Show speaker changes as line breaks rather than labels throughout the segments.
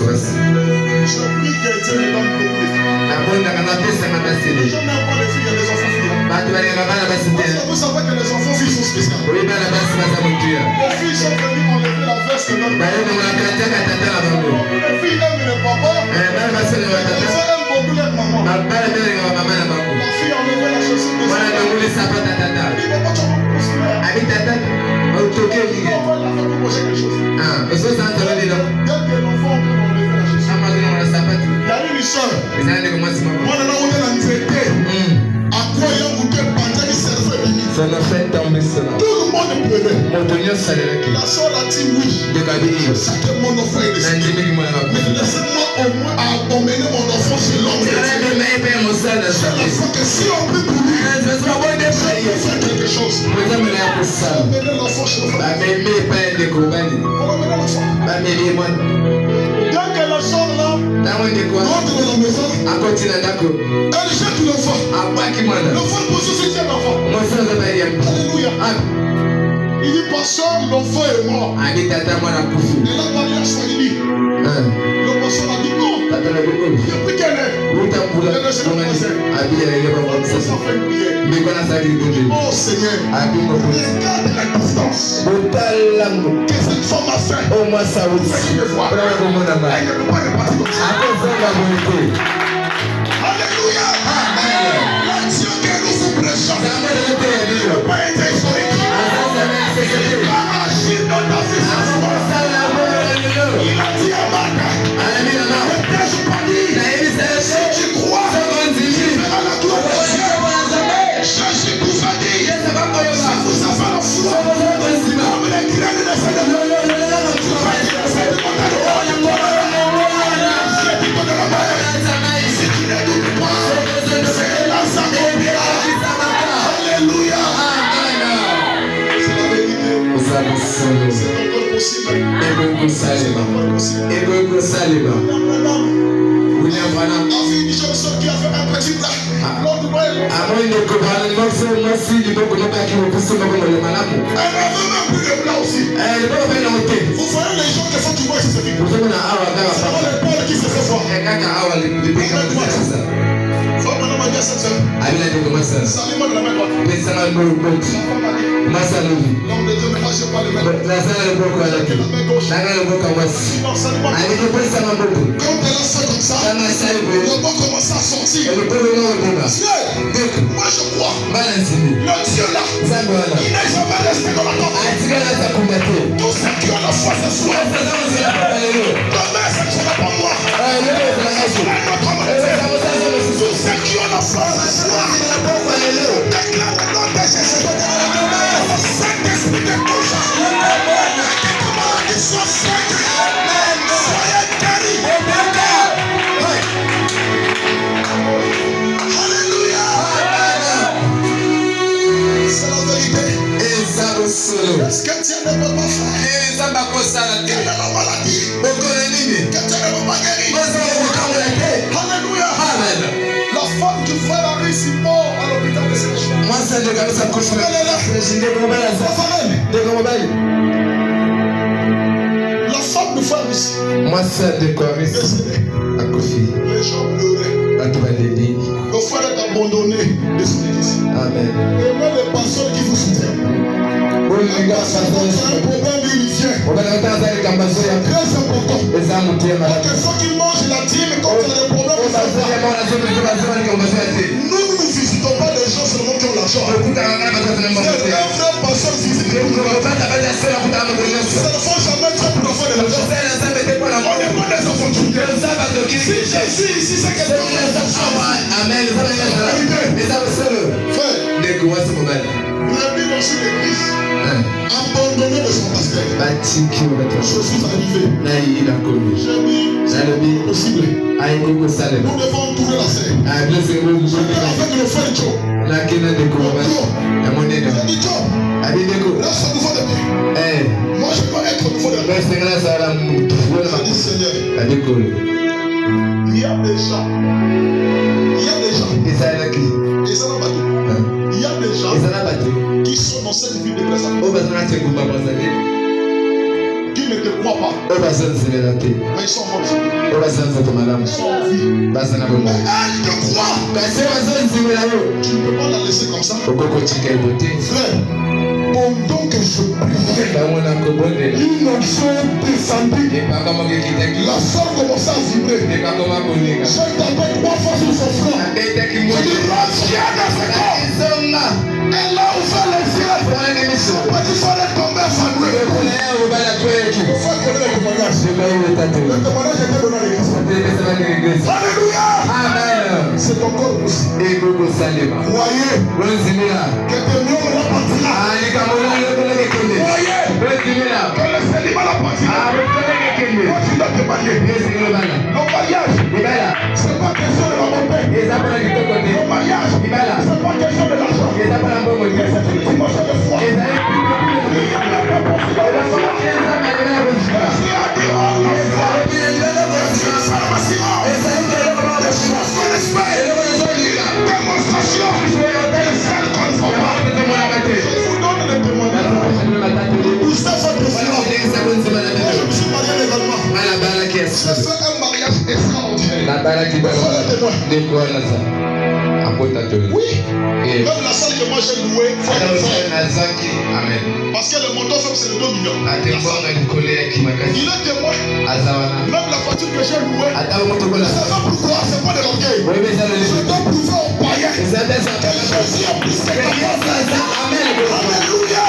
Je prie que Dieu me donne beaucoup de filles. Les gens n'aiment pas les filles, il y a des enfants filles. Parce que vous savez que les enfants filles sont spéciaux. Les filles sont venues enlever la veste de leur père. Les filles aiment le papa. Les enfants aiment beaucoup leur maman. La fille a enlevé la chaussure de sa mère. Elle dit, papa, tu vas me pousser. On va la faire pour manger quelque chose. Dès que l'enfant peut enlever la chaussure. Il y a une soeur. Moi, là, on est en traité. À quoi il y a goûté pendant qu'il servait le midi. Tout le monde pleurait. La soeur a dit oui. C'était mon enfant. Mais laissez-moi au moins emmener mon enfant chez l'homme. Que si on prie pour lui, je peux faire quelque chose. Emmener l'enfant chez l'homme. Emmener l'enfant. Dès que la soeur là rentre dans la maison, elle jette l'enfant. L'enfant pose ce tient l'enfant. Alléluia. Il dit, pasteur, l'enfant est mort. Et la mariage soit unie. Le pasteur a dit non. Depuis qu'elle est, elle est chez le pasteur. Ça fait une prière. Oh Seigneur, regarde la distance que cette femme a fait. Fais-tu me voir. Elle ne peut pas repartir comme ça. Alléluia. La Dieu que nous vous prêchons ne peut pas être historique. Il va agir dans ta vie ce soir. Il a dit à Marc, ne t'ai-je pas dit, si tu crois, tu verras la gloire de Dieu. Jésus vous a dit, si vous avez la foi, comme les graines de feu de l'eau, tu vas dire à cette montagne, j'ai dit de la mer, si tu ne doutes pas, c'est la s'accomplira. Alléluia. C'est encore possible. William Branham a vu une jeune soeur qui a fait un petit plat. Lors de Noël, elle n'avait même plus de plat aussi. Vous voyez les gens qui font du bois, c'est ce qui c'est les pauvres qui se fait voir. Faut maintenant dire cette sœur. Salut-moi de la main droite. L'homme de Dieu ne lâche pas les mains. La main gauche. Non, salut-moi. Quand elle a fait comme ça, le bon commence à sortir. Moi je crois. Le Dieu là, il n'est jamais resté dans la tombe. Tous ceux qui ont la foi ce soir, demain ce ne sera pas moi. Tous ceux qui ont la foi ce soir, déclare le nom de Jésus. Saint-Esprit de touche. Comment ils sont sacrés. Soyez guéris. Alléluia. C'est la vérité. Est-ce que Dieu ne peut pas faire? Quelle est la maladie? Que Dieu ne peut pas guérir. Alléluia. La femme du frère Harry est mort à l'hôpital de Saint-Jean. Moi, c'est le gars de sa couche. La femme du frère ici.
Moi, c'est de Coris. À Kofi.
Les gens pleuraient. Le frère est abandonné de son église.
Amen.
Et même les pasteurs qui vous soutiennent. C'est un problème unifien. Très important. Donc il faut qu'il mange la dîme quand il y a des problèmes. Nous ne visitons pas les gens seulement qui ont l'argent. C'est un vrai pasteur visite. Ça ne faut jamais trop pour faire de l'argent. On n'est pas des opportunités. Si Jésus ici, c'est quelqu'un qui a l'argent.
Amen.
Vous avez vu dans cette église abandonné de son pasteur. Je suis arrivé. J'ai dit, possible. Nous devons entourer la scène. Avec le frère Joe. Il a dit Joe, reste au niveau de pied. Moi je dois être au niveau de pied. J'ai dit Seigneur, il y a des gens. Il y a des gens qui sont dans cette vie de présence. Qui ne te croient pas. Mais ils sont morts. sans vie. Elle te croit. Tu ne peux pas la laisser comme ça. Frère, pendant que je priais, une onction descendue. La soeur commençait à vibrer. Je tapais 3 fois sur son front. Je dis, reviens dans ce corps. Elle a ouvert les yeux. Son petit frère est tombé évanoui. Il faut connaître le témoignage. Le témoignage était donné à l'église. Alléluia. C'est ton corps aussi. Croyez que tes mieux l'appartient. Croyez que le célibat l'appartient. Toi, tu dois te marier. Le mariage, c'est pas question de la montagne. Le mariage, c'est pas question de l'argent. C'est une dimension de foi. Il y a la possibilité de foi. Jésus a dit, oh, la foi. Démonstration de celle qu'on ne voit pas. Je vous donne le témoignage. Gustave Président. Je me suis marié légalement. J'ai fait un mariage extraordinaire. Oui, même la salle que moi j'ai louée, parce que le montant faible c'est le 2 millions. Il est témoin. Même la voiture que j'ai louée, c'est pas pourquoi, c'est pas de l'orgueil. Je dois prouver aux païens que Jésus a plus que ta Alléluia.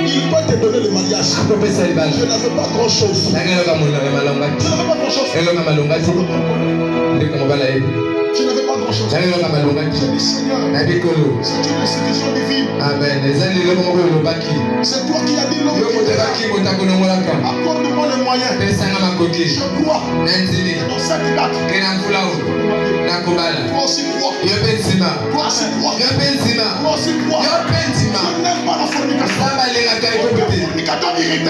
Il peut te donner le mariage. Je n'avais pas grand chose. Je n'avais pas grand chose. Je n'avais pas grand chose. J'ai dit Seigneur, c'est une institution divine. Amen. C'est toi qui as dit l'homme. Accorde-moi les moyens. Je crois. Dans cette date. Toi aussi crois. Toi aussi crois. Toi aussi crois. Je n'aime pas la fornication. Le fornicateur irrite. Je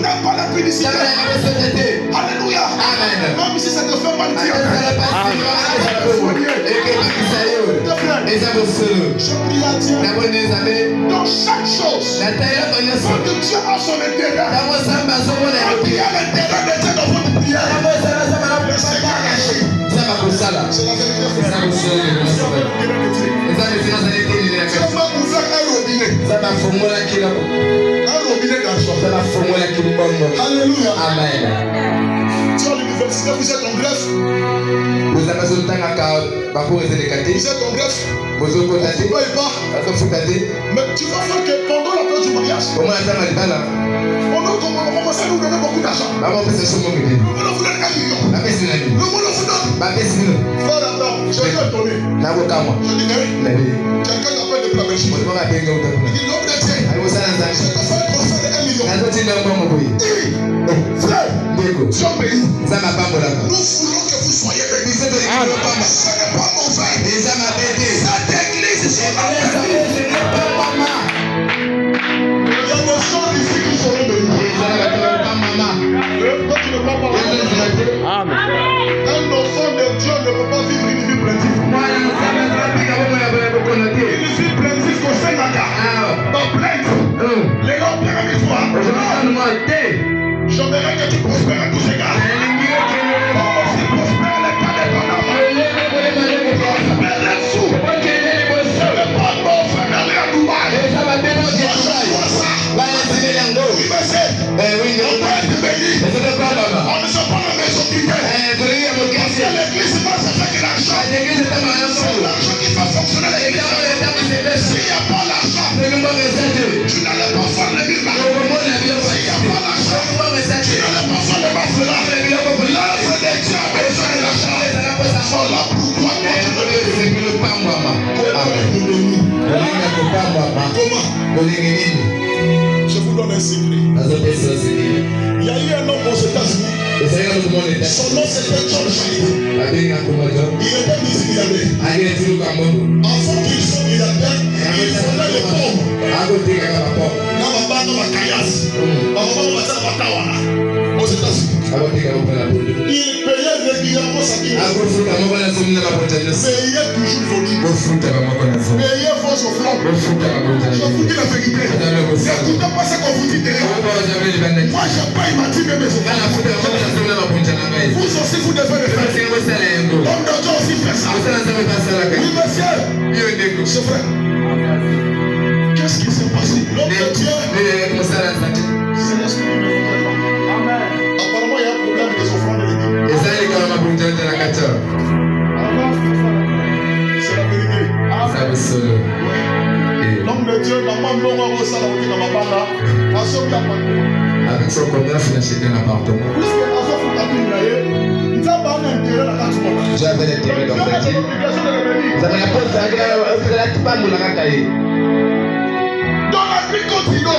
n'aime pas la publicité. Alléluia. Même si ça te fait mal dire. Je prie à Dieu dans chaque chose que Dieu a son intérêt. Priez à l'intérieur de Dieu dans votre prière. Le Seigneur agit. C'est la vérité. Dieu m'a ouvert un robinet. Un robinet d'argent. Alléluia. Amen. Tu as l'université, vous êtes en greffe. Vous êtes en greffe. On ne paye pas. Mais tu vas voir que pendant la période du mariage, on commence à nous donner beaucoup d'argent. Le monde vous donne 1 million. Le monde vous donne. Frère Adam, je suis étonné. Je dis, quelqu'un t'appelle depuis la Belgique. Il dit, l'homme de Dieu, je te fais un transfert de 1 million. Frère, Dieu bénit. Nous voulons que vous soyez bénis. Ce n'est pas mauvais. Cette église, c'est pas bénie. Il y a des gens ici qui seront bénis. Toi, tu ne peux pas parler. Amen. Un enfant de Dieu ne peut pas vivre une vie plaintive. Une vie plaintive au Sénégal. Dans plainte. Les gens perdent une fois. J'aimerais que tu prospères à tous égards. Comme aussi prospère les cas de ton amour. Prospère les sous. Le pas bon fait d'aller à Dubaï. Oui, monsieur. On doit être béni. On ne sait pas la maison quittée. Parce que l'église va se faire de l'argent. C'est l'argent qui va fonctionner l'église. S'il n'y a pas l'argent, tu n'allais pas faire les miracles. S'il n'y a pas l'argent, tu n'allais pas faire les miracles. L'œuvre de Dieu a besoin de l'argent. Voilà pourquoi toi tu veux le Comment? Je vous donne un secret. Il y a eu un homme aux États-Unis. Son nom c'était John Shire. Il était multimilliardaire. Avant qu'il soit milliardaire, il fallait les pommes. Aux États-Unis. Il payait régulièrement sa vie. Payait toujours vos livres. Payait vos offrandes. Je vous dis la vérité. N'écoutez pas ce qu'on vous dit derrière. Moi, je paye ma dîme et mes offrandes. Vous aussi, vous devez le faire. L'homme de Dieu aussi fait ça. Oui, monsieur. C'est vrai. Qu'est-ce qui s'est passé? L'homme de Dieu. C'est l'esprit de Dieu. Apparemment, il y a un problème des offrandes de l'église. C'est la vérité. L'homme de Dieu, la maman longue au salon dans ma banda, a sauvé la main.
Avec son commerce, il a acheté un appartement.
Puisque la soif est intérêt dans la
j'avais l'intérêt dans cette île. Ça m'a posé à dire, vous n'êtes pas mon lagacaï.
Dans la vie continue,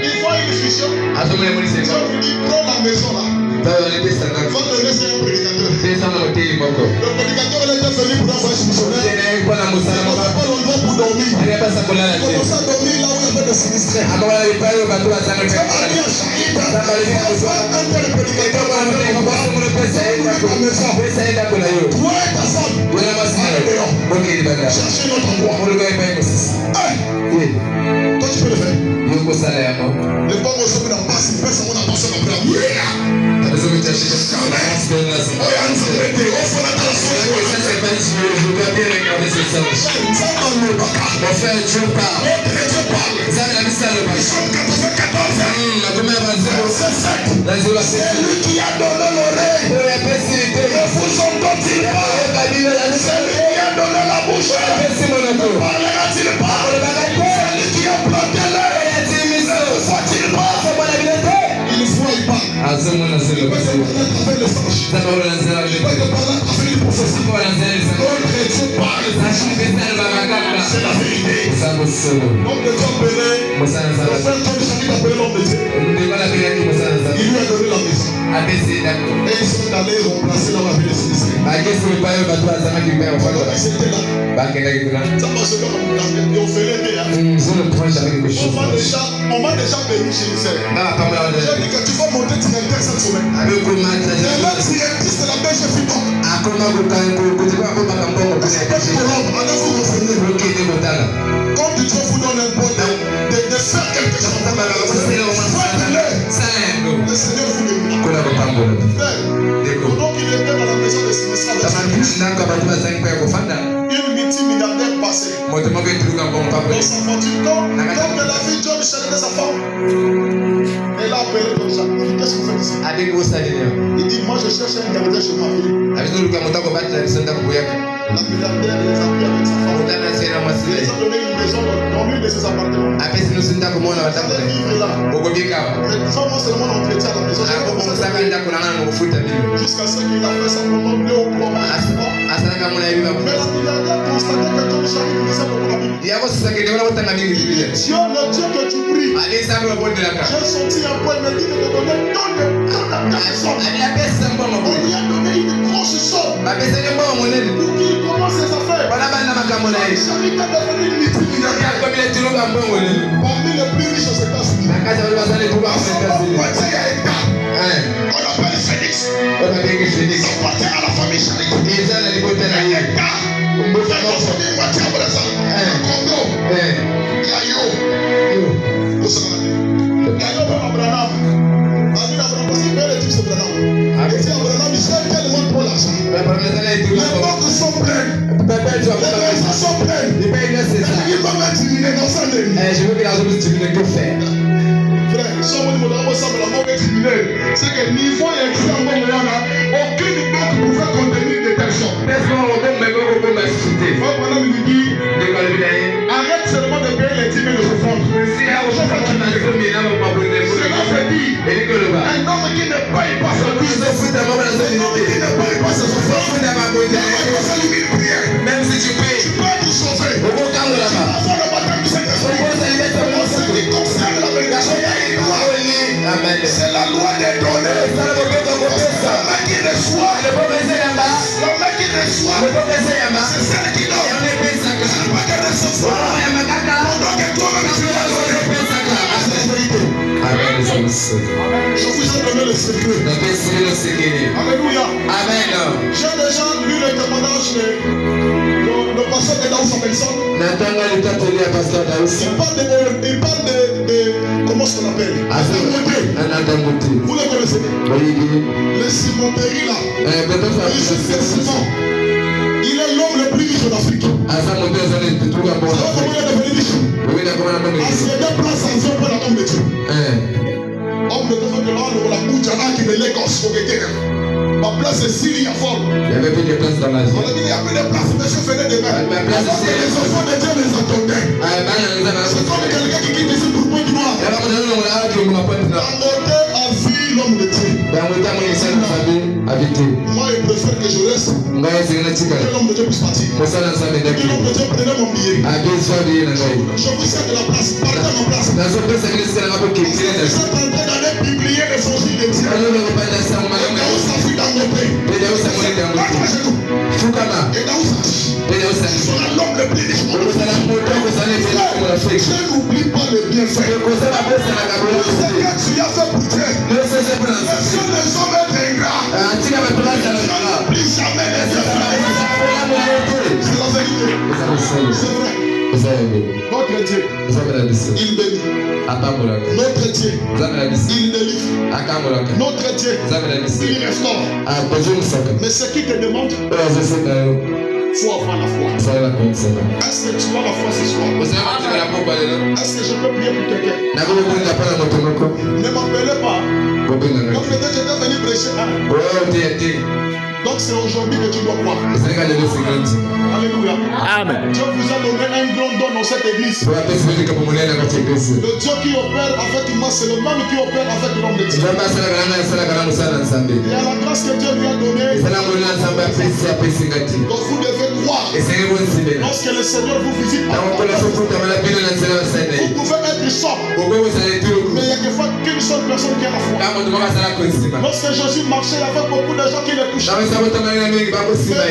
il faut une discussion. Si on vous dit, prends la maison là. Il faut te laisser un prédicateur. Le prédicateur il était venu pour envoyer son missionnaire. Il ne pas l'endroit pour dormir. Il commence à dormir là où il y avait des sinistrés. Tu as dit à Shahid, un tel prédicateur va venir ta maison. Toi et ta femme, cherchez notre endroit. Toi tu peux le faire. Le bon monsieur qui n'a pas si personne n'a passé la prière. C'est lui qui a donné l'oreille. Ne vous entend-il pas? C'est lui qui a donné la bouche. Ne parlera-t-il pas? C'est lui qui a planté l'œil. Ne voit-il pas? Il ne voit pas. Il peut te parler à travers le singe. Il peut te parler à travers les prophéties. Quand Dieu parle, c'est la vérité. L'homme de Dieu appelé, le frère John Charlie appelé l'homme de Dieu. Il lui a donné la maison. Et ils sont allés remplacer là où il y avait les sinistrés. Ils étaient là. Ça passe comme on fait les on m'a déjà béni chez nous. J'ai dit que tu vas monter directeur cette semaine. Et là, directrice de la BG Fiton. Quand Dieu vous donne un bon de faire quelque chose, le Seigneur vous bénit. Donc il était dans la maison de sinistrés. Une multimilliardaire passée. Dans sa fortune, comme la vie de John Charlie sa femme. Elle a appelé John Charlie. Qu'est-ce que vous faites ici? Il dit, moi je cherche un gardien chez ma vie. La milliardaire les a pris avec sa femme. Il les a donné une maison dans l'une de ses appartements. Ils allaient vivre là. Mais seulement l'entretien à la maison. Jusqu'à ce qu'il a fait simplement 2 ou 3 mois. Mais la milliardaire constatait que John Charlie lisait beaucoup la Bible. Dieu, le Dieu que tu pries. J'ai senti un point, il m'a dit de te donner tant de personnes. On lui a donné une grosse somme pour qu'il commence ses affaires. Charlie est devenu multimilliardaire. Parmi les plus riches aux États-Unis. On appelle Phoenix. Ça appartient à la famille Charlie. Les banques sont pleines. Les maisons sont pleines. Il va mettre une innocente.
Je veux que la chose tu ne peux faire.
Frère, si on me dit c'est que niveau extrêmement moyen, aucune banque pouvait contenir des personnes. Arrête seulement de payer les 10 000 offrandes. Cela veut dire un homme qui ne paye pas son fils, un homme qui ne paye pas ses offrandes, même si tu payes, tu peux être sauvé. Tu vas voir le baptême du Saint-Esprit. Ce qui concerne la bénédiction, c'est la loi des données. Le mec qui reçoit, c'est celle qui donne. C'est pas qu'elle reçoit. Pendant que toi-même tu vas donner. Je vous ai donné le secret. Alléluia.
Amen.
J'ai déjà lu le témoignage de pasteur professeur de Daous en personne. Il parle de comment est-ce qu'on appelle? Vous le connaissez? Le Simon Péry là. Simon. Il est l'homme le plus riche d'Afrique. Ça va comment il est devenu riche? À ces deux places, c'est un peu l'homme de Dieu. Homme de Dieu, que là, on a Boudjana qui est Lagos, au Guégué. Ma place est Syrie à fort.
Il n'y avait plus de place dans la vie.
On a dit il n'y a plus de place, mais je venais demain. Alors que les enfants de Dieu les attendaient. C'est comme quelqu'un qui quitte ici pour Pointe Noire. Dangote a vu l'homme de Dieu. Moi, je préfère que je reste. Que l'homme de Dieu puisse partir. Que l'homme de Dieu prenne mon billet. Je vous sers de la place. Partez à ma place. Vous êtes en train d'aller publier l'évangile de Dieu. L'homme le plus riche. Je n'oublie pas le bienfait. Ce que tu as fait pour Dieu. Laissez les hommes être ingrats. Je n'oublie jamais les bienfaits. C'est la vérité. C'est vrai. Notre Dieu, il bénit. Notre Dieu, il délivre. Notre Dieu, il restaure. Mais ce qui te demande, il faut avoir la foi. Est-ce que tu as la foi ce soir? Est-ce que je peux prier pour quelqu'un? Ne m'appelez pas. Donc peut-être que j'étais venu prêcher. Donc c'est aujourd'hui que tu dois croire. Alléluia. Amen. Dieu vous a donné un grand don dans cette église. Le Dieu qui opère avec moi, c'est le même qui opère avec l'homme de Dieu. Il y a la grâce que Dieu lui a donnée. Donc vous devez croire. Lorsque le Seigneur vous visite, vous pouvez être sort. Mais il n'y a qu'une seule personne qui a la foi. Lorsque Jésus marchait, il y avait beaucoup de gens qui le touchaient. Mais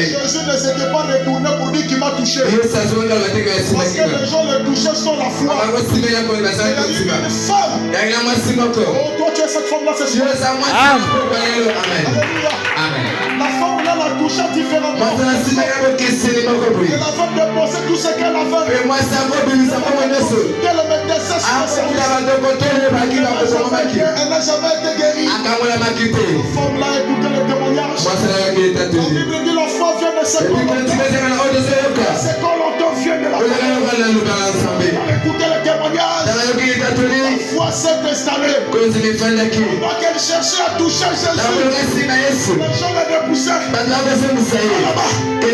Jésus ne s'était pas retourné pour dire qu'il m'a touché. Parce que les gens le touchaient sans la foi. Il y a eu une femme. Oh, toi tu es cette femme-là, c'est sûr. Alléluia. La femme là la touchait différemment. Elle avait dépensé tout ce qu'elle avait. Elle mettait ça sur le service. Elle n'a jamais été guérie. La femme là écoutait le témoignage. La Bible dit la foi vient de ce qu'on entend. Ce qu'on entend vient de la foi. Écoutez le témoignage. La foi s'est installée. Pendant qu'elle cherchait à toucher Jésus, les gens la repoussaient. Là-bas, une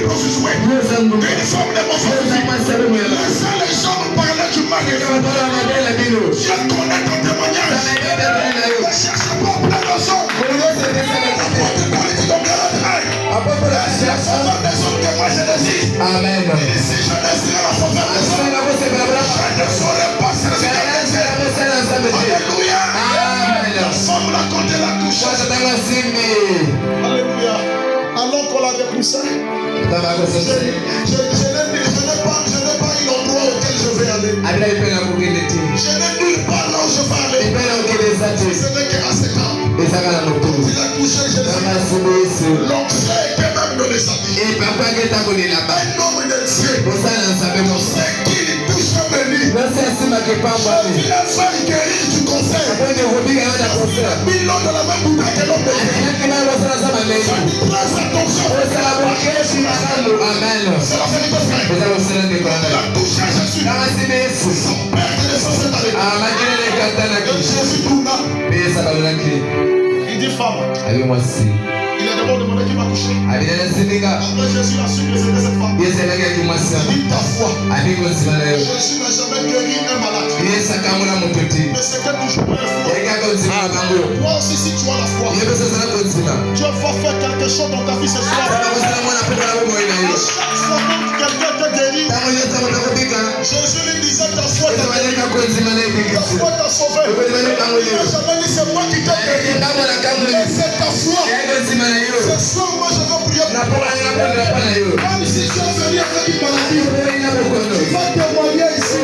prostituée, une femme de mon laissez les gens me parler du mari. Je connais ton témoignage. Ne cherchez pas plein de gens. Amen. Si je laisserai la faveur des hommes, je ne ferai pas ce que Alléluia. La femme l'a compté la touche. Alléluia. Alors qu'on l'a repoussé, je n'ai pas eu l'endroit auquel je vais aller. Je n'ai nulle part là où je vais aller. Ce n'est qu'à ce temps. Il a touché Jésus. L'homme sait que même dans les habits. Un homme de Dieu. C'est qu'il touche béni. Je viens faire guérir du conseil. Bilan de la même bouteille que l'homme de Dieu. Fais attention. Amen. C'est la vérité, frère. Il a touché Jésus. Son père est censé aller. Jésus tourna. Il dit femme. Il a d'abord demandé qui m'a touché. Après Jésus a su que c'était cette femme. Il dit ta foi. Jésus n'a jamais guéri un malade. Mais c'était toujours la foi. Toi aussi si tu as la foi, Dieu va faire quelque chose dans ta vie ce soir. À chaque fois que quelqu'un te guérit, Jésus lui disait ta foi t'a guéri. Ta foi t'a sauvé. Il n'a jamais dit c'est moi qui t'ai guéri. Mais c'est ta foi. Ce soir moi je vais prier pour toi. Même si tu as venu avec une maladie, tu vas témoigner ici.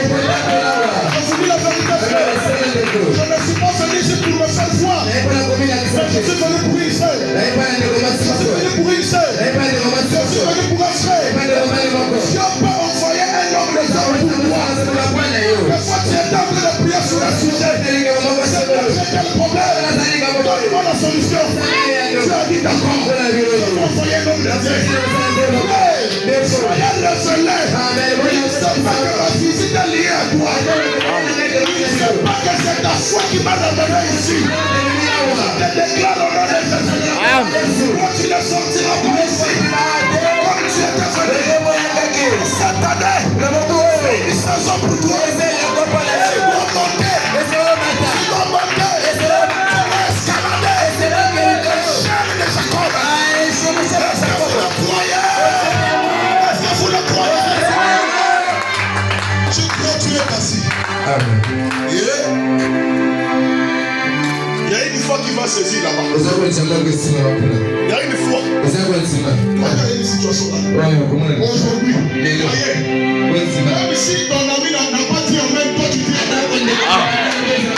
Je vous dis la vérité, frère. Je ne suis pas venu ici pour me faire voir. Mais je suis venu pour une seule. Je suis venu pour une seule. Je suis venu pour un frère. Dieu foi qui m'a ramené ici. Je te déclare au nom de Jésus. Quand tu ne sortiras pas ici, comme tu étais venu, cette année, une saison pour toi. Tu dois monter. Tu dois monter. Tu dois escalader. Chaîne de Jacob. Est-ce que vous le croyez? Est-ce que vous le croyez? Je crois que tu es assis.
Amen.
Il y a une foi qui va saisir là-bas. Il y a une foi. Il y a une situation là. Aujourd'hui, même si ton ami n'a pas dit amen, toi tu dis amen.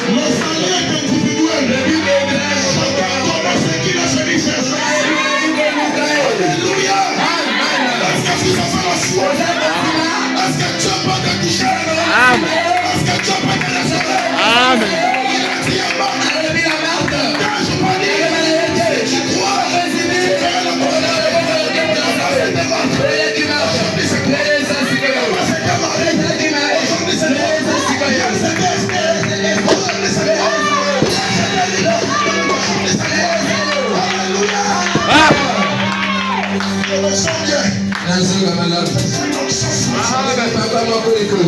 Le salut est individuel. Chacun connaît ce qu'il a fait. Alléluia. Est-ce que vous avez la foi? Est-ce que tu as pas de toucher? Amen. Est-ce que tu as pas de recevoir? Amen.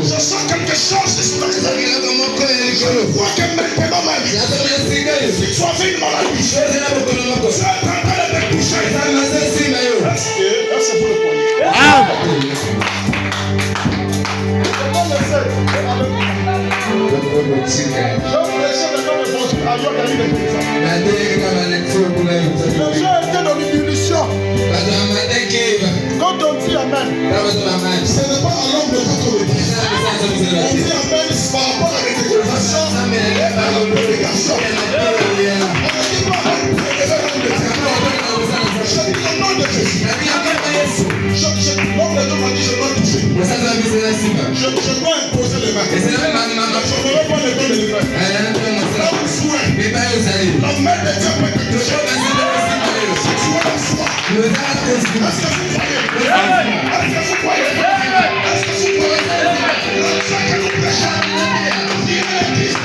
Je sens quelque chose spirituel. Je vois que maintenant même, si tu avais une maladie, tu es en train de te toucher. Est-ce que vous le croyez? Quand on dit amen, ce n'est pas à l'homme de votre vie. On dit amen par rapport à l'intégration et à la prédication. On ne dit pas amen pour élever l'homme de Dieu. Je dis le nom de Jésus. L'homme de Dieu m'a dit je dois toucher. Je dois imposer les mains. Je ne veux pas les donner les mains. L'homme souhaite. La main de Dieu peut te toucher. Si tu as la foi. Est-ce que vous croyez? Est-ce que vous croyez? Est-ce que vous croyez? Ce que nous prêchons, il est Christ.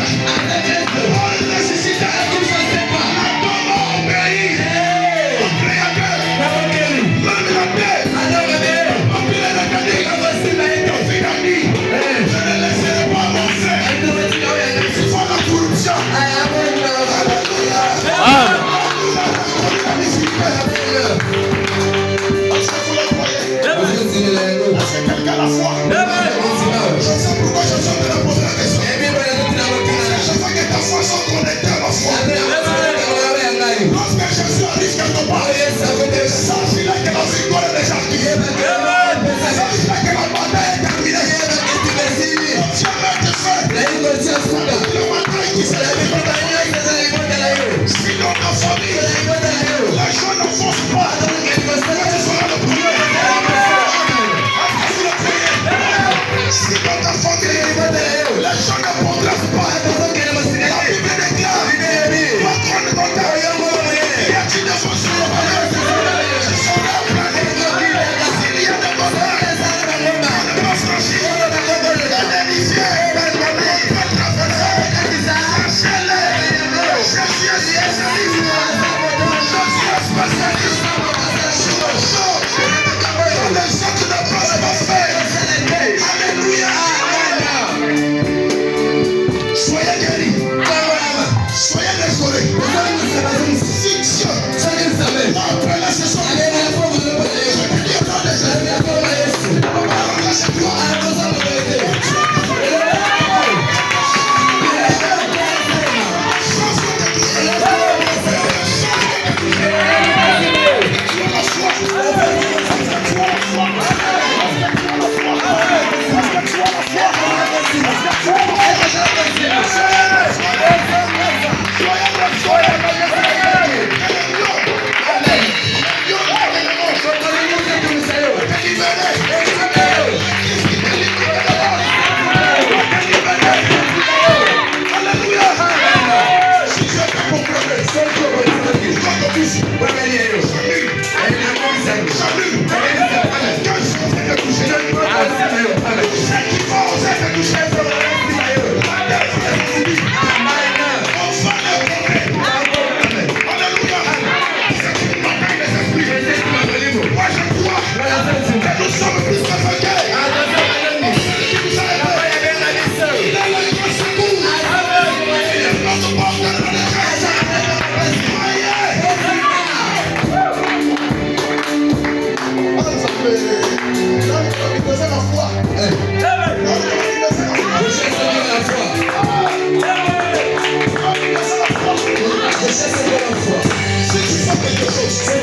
On nécessite un homme obéi. On prie à Dieu. Même la paix. On prie à Dieu. On vit la vie. Je ne laisserai pas avancer. Il faut la corruption. Alléluia. Est-ce que vous le croyez? Est-ce que quelqu'un a la foi? Je sais pourquoi je suis en train de poser la question. Je veux que ta foi soit connectée à ma foi. Lorsque Jésus arrive quelque part, sachez-le que la victoire est déjà acquise. Sachez-le que la bataille est terminée. Dieu m'a été fait. Le matin qui s'est levé. Sinon ta famille, les gens ne foncent pas. Toi tu seras le premier. Est-ce que vous le croyez? Si tu fais quelque chose, c'est